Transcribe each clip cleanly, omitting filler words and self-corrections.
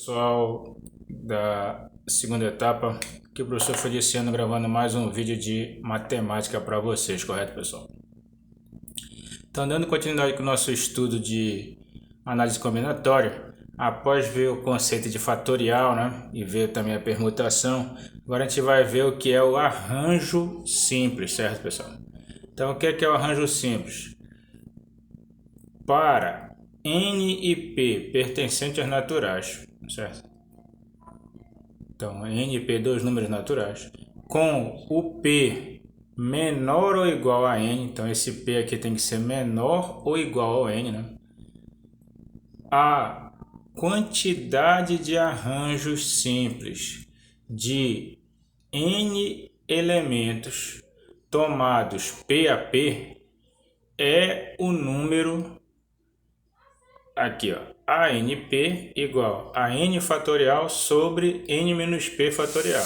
Pessoal da segunda etapa, que o professor Feliciano gravando mais um vídeo de matemática para vocês, correto, pessoal? Então, dando continuidade com o nosso estudo de análise combinatória, após ver o conceito de fatorial, né, e ver também a permutação, agora a gente vai ver o que é o arranjo simples, certo, pessoal? Então, o que é o arranjo simples? Para N e P pertencentes aos naturais, certo? Então, N e P, dois números naturais, com o P menor ou igual a N, então esse P aqui tem que ser menor ou igual ao N, né? A quantidade de arranjos simples de N elementos tomados P a P é o número aqui, ó, ANP igual a N fatorial sobre N menos P fatorial.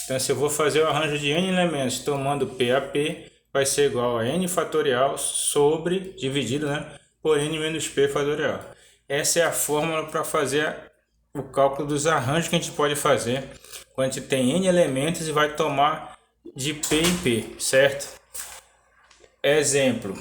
Então, se eu vou fazer o arranjo de N elementos tomando P a P, vai ser igual a N fatorial sobre, dividido, né, por N menos P fatorial. Essa é a fórmula para fazer o cálculo dos arranjos que a gente pode fazer quando a gente tem N elementos e vai tomar de P em P, certo? Exemplo.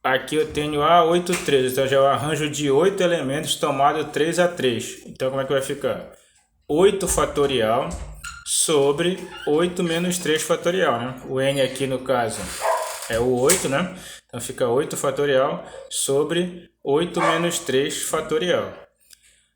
Aqui eu tenho A8, 3, então já é o arranjo de 8 elementos tomado 3 a 3. Então como é que vai ficar? 8 fatorial sobre 8 menos 3 fatorial, né? O n aqui no caso é o 8, né? Então fica 8 fatorial sobre 8 menos 3 fatorial.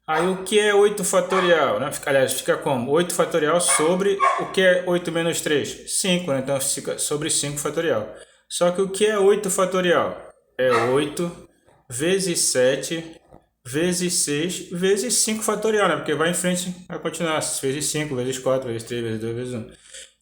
Aí o que é 8 fatorial, né? Aliás, fica como? 8 fatorial sobre o que é 8 menos 3? 5, né? Então fica sobre 5 fatorial. Só que o que é 8 fatorial? É 8 vezes 7 vezes 6 vezes 5 fatorial, né? Porque vai em frente, vai continuar. Vezes 5, vezes 4, vezes 3, vezes 2, vezes 1.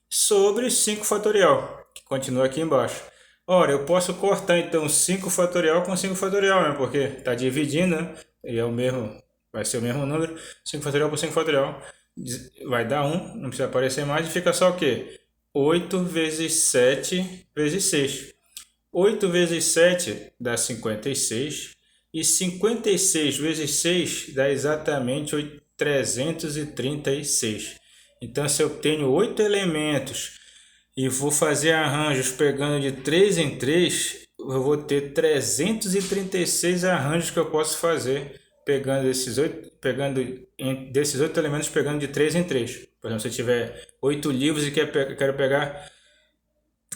Sobre 5 fatorial, que continua aqui embaixo. Ora, eu posso cortar então 5 fatorial com 5 fatorial, né? Porque está dividindo, né? E é o mesmo, vai ser o mesmo número. 5 fatorial por 5 fatorial vai dar 1, não precisa aparecer mais. E fica só o quê? 8 vezes 7 vezes 6. 8 vezes 7 dá 56 e 56 vezes 6 dá exatamente 336. Então, se eu tenho 8 elementos e vou fazer arranjos pegando de 3 em 3, eu vou ter 336 arranjos que eu posso fazer pegando desses 8 elementos pegando de 3 em 3. Por exemplo, se eu tiver 8 livros e quero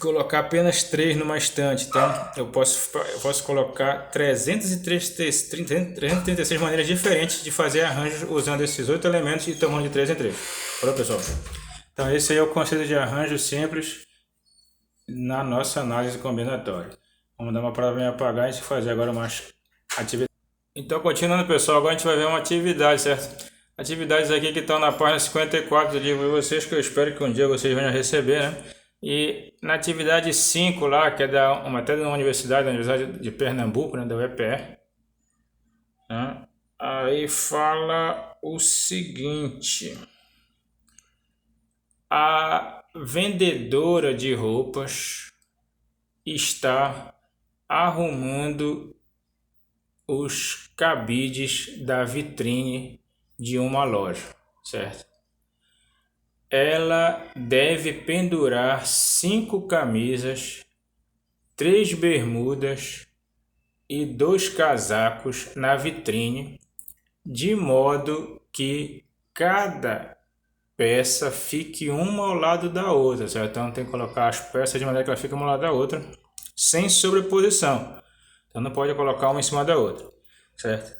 colocar apenas 3 numa estante, então eu posso colocar 336 maneiras diferentes de fazer arranjos usando esses 8 elementos e tomando de 3 em 3. Olha, pessoal. Então esse aí é o conceito de arranjo simples na nossa análise combinatória. Vamos dar uma palavra em apagar e fazer agora umas atividades. Então, continuando, pessoal, agora a gente vai ver uma atividade, certo? Atividades aqui que estão na página 54 do livro de vocês, que eu espero que um dia vocês venham a receber, né? E na atividade 5 lá, que é da matéria da Universidade de Pernambuco, né, da UEPE, né? Aí fala o seguinte: a vendedora de roupas está arrumando os cabides da vitrine de uma loja, certo? Ela deve pendurar 5 camisas, 3 bermudas e 2 casacos na vitrine, de modo que cada peça fique uma ao lado da outra, certo? Então tem que colocar as peças de maneira que ela fique uma ao lado da outra, sem sobreposição. Então não pode colocar uma em cima da outra, certo?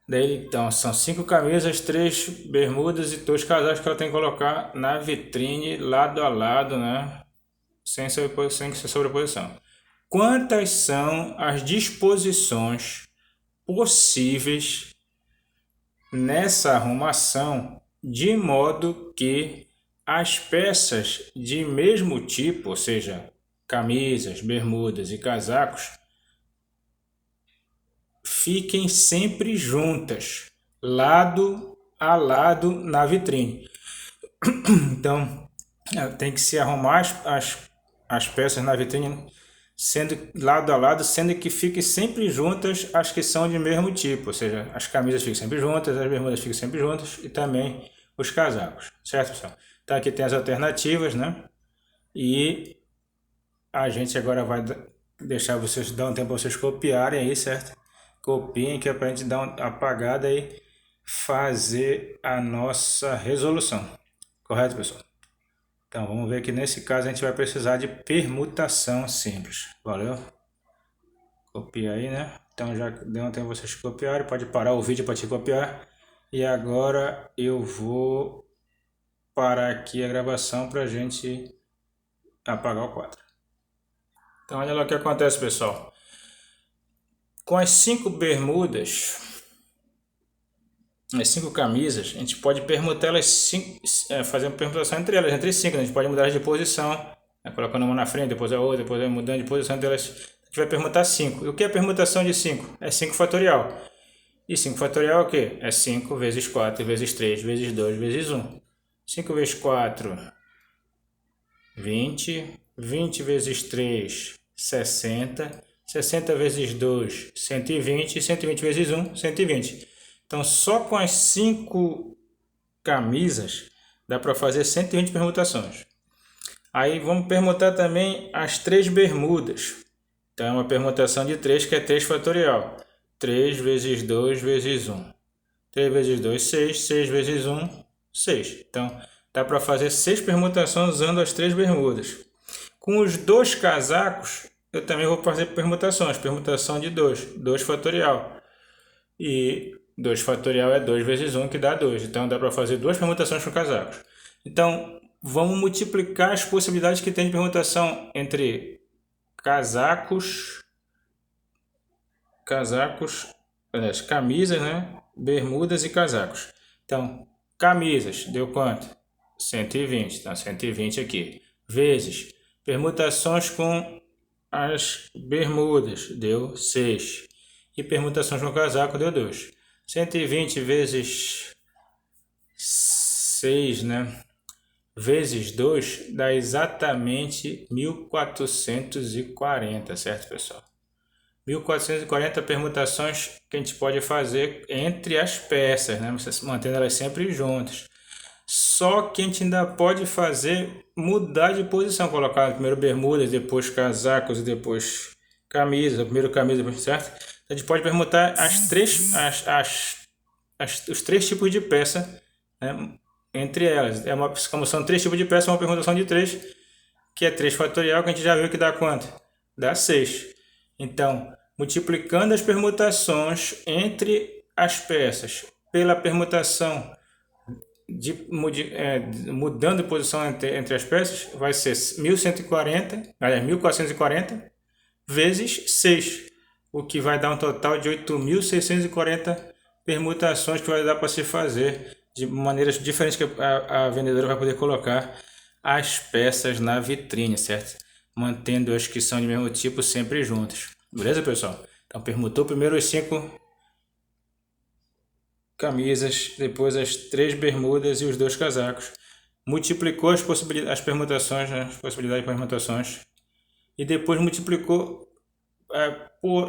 Daí, então, são 5 camisas, 3 bermudas e 2 casacos que ela tem que colocar na vitrine, lado a lado, né? Sem sobreposição. Quantas são as disposições possíveis nessa arrumação, de modo que as peças de mesmo tipo, ou seja, camisas, bermudas e casacos, fiquem sempre juntas, lado a lado na vitrine. Então, tem que se arrumar as peças na vitrine sendo lado a lado, sendo que fiquem sempre juntas as que são de mesmo tipo, ou seja, as camisas ficam sempre juntas, as bermudas ficam sempre juntas e também os casacos, certo, pessoal? Então aqui tem as alternativas, né? E a gente agora vai deixar vocês, dar um tempo para vocês copiarem aí, certo? Copiem, que é para a gente dar uma apagada e fazer a nossa resolução, correto, pessoal? Então vamos ver que nesse caso a gente vai precisar de permutação simples, valeu? Copia aí, né? Então já deu um tempo vocês copiarem, pode parar o vídeo para te copiar. E agora eu vou parar aqui a gravação para a gente apagar o quadro. Então olha lá o que acontece, pessoal. Com as 5 bermudas, as 5 camisas, a gente pode permutar elas, fazer uma permutação entre elas, entre 5. A gente pode mudar de posição, né? Colocando uma na frente, depois a outra, depois mudando de posição entre elas. A gente vai permutar 5. E o que é a permutação de 5? É 5 fatorial. E 5 fatorial é o quê? É 5 vezes 4 vezes 3 vezes 2 vezes 1. 5 vezes 4, 20. 20 vezes 3, 60. 60 vezes 2, 120. 120 vezes 1, 120. Então, só com as 5 camisas dá para fazer 120 permutações. Aí vamos permutar também as 3 bermudas. Então, é uma permutação de 3, que é 3 fatorial. 3 vezes 2 vezes 1. 3 vezes 2, 6. 6 vezes 1, 6. Então, dá para fazer 6 permutações usando as 3 bermudas. Com os 2 casacos, eu também vou fazer permutações. Permutação de 2. 2 fatorial. E 2 fatorial é 2 vezes 1, que dá 2. Então, dá para fazer 2 permutações com casacos. Então, vamos multiplicar as possibilidades que tem de permutação entre camisas, né? Bermudas e casacos. Então, camisas deu quanto? 120. Então, 120 aqui. Vezes permutações com as bermudas deu 6. E permutações com casaco deu 2. 120 vezes 6, né? Vezes 2 dá exatamente 1440, certo, pessoal? 1440 permutações que a gente pode fazer entre as peças, né? Você mantendo elas sempre juntas. Só que a gente ainda pode fazer, mudar de posição, colocar primeiro bermudas, depois casacos e depois camisa, primeiro camisa, depois, certo? A gente pode permutar os 3 tipos de peça, né, entre elas. Como são 3 tipos de peça, é uma permutação de 3, que é 3 fatorial, que a gente já viu que dá quanto? Dá 6. Então, multiplicando as permutações entre as peças pela permutação mudando de posição entre as peças, vai ser 1440 vezes 6, o que vai dar um total de 8.640 permutações que vai dar para se fazer de maneiras diferentes, que a vendedora vai poder colocar as peças na vitrine, certo? Mantendo as que são de mesmo tipo sempre juntas. Beleza, pessoal? Então, permutou primeiro os 5 camisas, depois as 3 bermudas e os 2 casacos. Multiplicou as permutações, né? As possibilidades de permutações. E depois multiplicou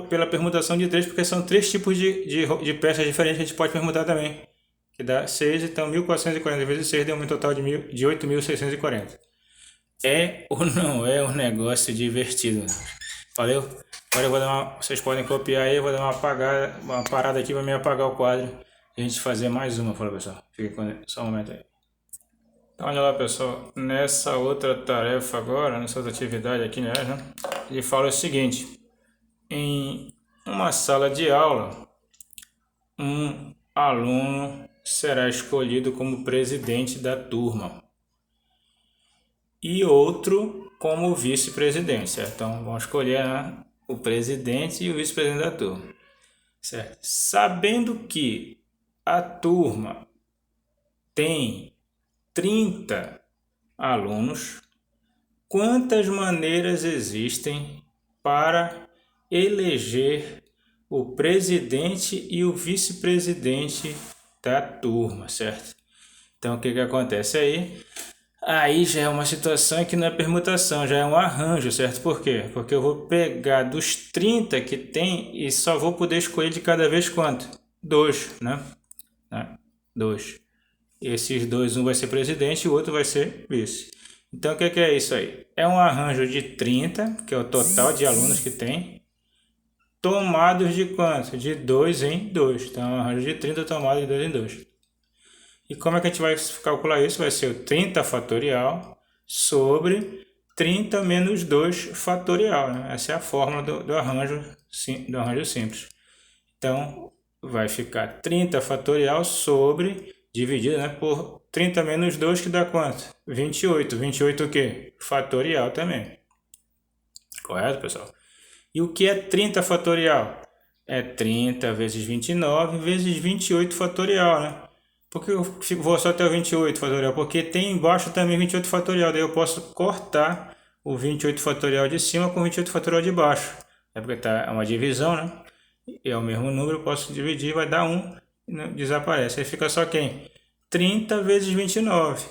pela permutação de 3, porque são 3 tipos de peças diferentes que a gente pode permutar também. Que dá 6, então 1440 vezes 6 deu um total de 8.640. É ou não é um negócio divertido? Valeu? Agora vocês podem copiar aí, eu vou dar uma parada aqui para me apagar o quadro e a gente fazer mais uma, pessoal. Fica só um momento aí. Então, olha lá, pessoal, nessa outra tarefa agora, nessa outra atividade aqui, né, ele fala o seguinte: em uma sala de aula, um aluno será escolhido como presidente da turma e outro como vice-presidente, certo? Então, vamos escolher, né, o presidente e o vice-presidente da turma, certo? Sabendo que a turma tem 30 alunos, quantas maneiras existem para eleger o presidente e o vice-presidente da turma, certo? Então, o que acontece aí? Aí já é uma situação que não é permutação, já é um arranjo, certo? Por quê? Porque eu vou pegar dos 30 que tem e só vou poder escolher de cada vez quanto? 2, né? 2. Esses dois, um vai ser presidente e o outro vai ser vice. Então, o que é isso aí? É um arranjo de 30, que é o total de alunos que tem, tomados de quanto? De 2 em 2. Então, é um arranjo de 30 tomado de 2 em 2. E como é que a gente vai calcular isso? Vai ser o 30 fatorial sobre 30 menos 2 fatorial, né? Essa é a fórmula do arranjo simples. Então, vai ficar 30 fatorial sobre, dividido, né, por 30 menos 2, que dá quanto? 28. 28 o quê? Fatorial também. Correto, pessoal? E o que é 30 fatorial? É 30 vezes 29 vezes 28 fatorial, né? Por que eu vou só até o 28 fatorial? Porque tem embaixo também 28 fatorial. Daí eu posso cortar o 28 fatorial de cima com o 28 fatorial de baixo. É porque tá uma divisão, né? E é o mesmo número, eu posso dividir, vai dar 1, desaparece. Aí fica só quem? 30 vezes 29.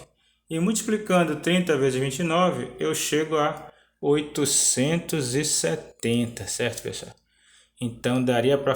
E multiplicando 30 vezes 29, eu chego a 870, certo, pessoal? Então daria para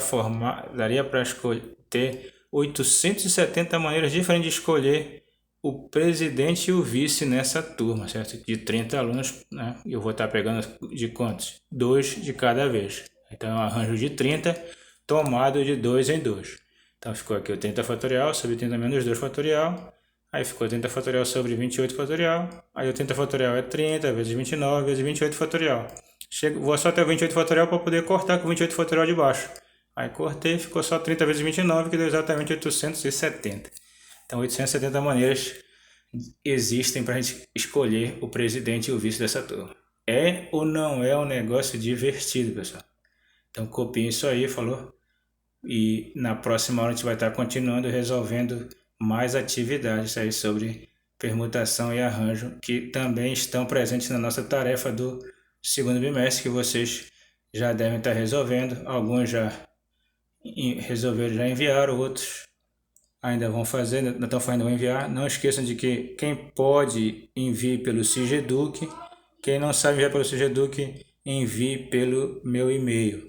ter 870 maneiras diferentes de escolher o presidente e o vice nessa turma, certo? De 30 alunos, né? Eu vou estar pegando de quantos? 2 de cada vez. Então é um arranjo de 30 tomado de 2 em 2. Então ficou aqui o 30 fatorial sobre 30 menos 2 fatorial. Aí ficou 30 fatorial sobre 28 fatorial. Aí o 30 fatorial é 30 vezes 29 vezes 28 fatorial. Vou só até o 28 fatorial para poder cortar com o 28 fatorial de baixo. Aí cortei, ficou só 30 vezes 29, que deu exatamente 870. Então 870 maneiras existem para a gente escolher o presidente e o vice dessa turma. É ou não é um negócio divertido, pessoal? Então copiem isso aí, falou? E na próxima aula a gente vai estar continuando resolvendo mais atividades aí sobre permutação e arranjo, que também estão presentes na nossa tarefa do segundo bimestre, que vocês já devem estar resolvendo. Alguns já resolveram, já enviaram, outros ainda vão fazer, não estão fazendo, vão enviar. Não esqueçam de que quem pode envie pelo Sigeduc, quem não sabe enviar pelo Sigeduc, envie pelo meu e-mail.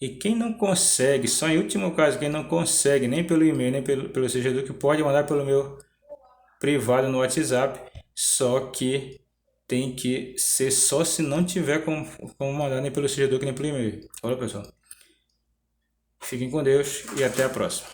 E quem não consegue, só em último caso, quem não consegue nem pelo e-mail, nem pelo Sigeduc, pode mandar pelo meu privado no WhatsApp, só que tem que ser só se não tiver como mandar nem pelo Sigeduc nem pelo e-mail. Olha, pessoal. Fiquem com Deus e até a próxima.